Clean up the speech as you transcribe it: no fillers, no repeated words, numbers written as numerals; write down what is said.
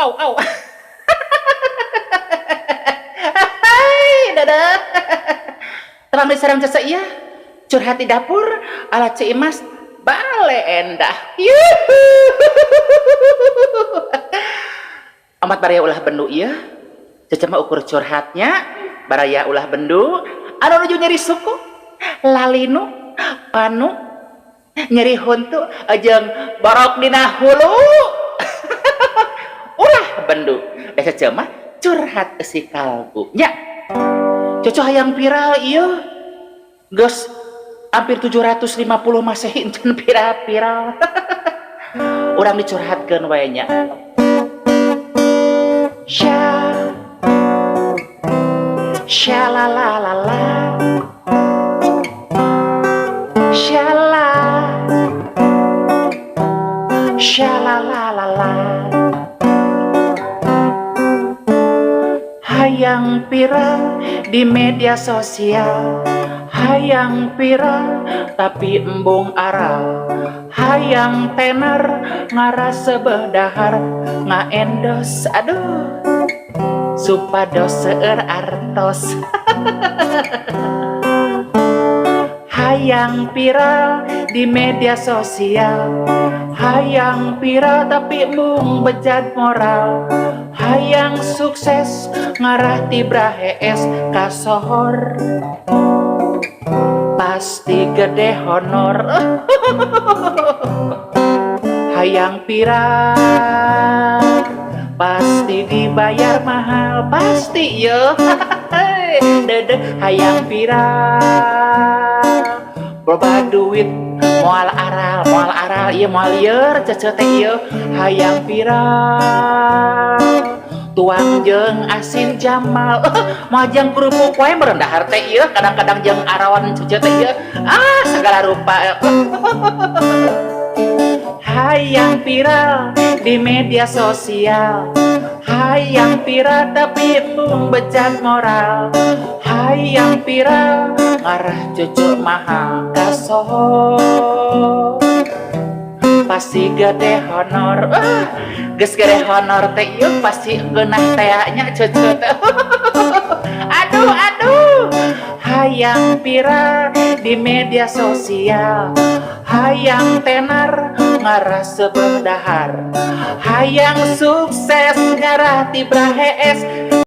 au. Hai, dadah. Terang diserang jasa iya. Curhat di dapur ala Ci Imas bale endah. Yuhu. Amat baraya ulah bendu ieu. Cece mah ukur curhatnya baraya ulah bendu anu nuju nyeri suku, lalinu, panu, nyeri huntu jeung borok dina hulu. Ulah bendu. Da cece mah curhat si kalbu nya. Cocok hayang viral ieu. Geus hampir 750 Masehi encan viral. Urang dicurhatkeun wae nya. Sha la la la la. Sha la. Sha la la la la. Hayang viral di media sosial, hayang viral tapi embung aral, hayang tenar ngaras sebedahar ngaendos, aduh supados seueur artos. Hayang viral di media sosial, hayang viral tapi embung bejat moral, hayang sukses ngarah tibra hees kasohor pasti gede honor. Hayang viral pasti dibayar mahal, pasti yo. Dede hayang viral loba duit moal aral ieu moal lieur cece teh ieu. Hayang viral tuang jeung asin Jamal, majang kerupuk wae meureun dahar teh ieu, kadang-kadang jeung arawan cece teh ieu, segala rupa. Hayang viral di media sosial, hayang viral tapi embung bejat moral, hayang viral ngarah cucu mahal kasohor pasti gede honor. Geus gede honor teh ieu pasti geunah teanya cucu teh. Aduh hayang viral di media sosial, hayang tenar ngarah sebedahar, hayang sukses ngarah tibra hees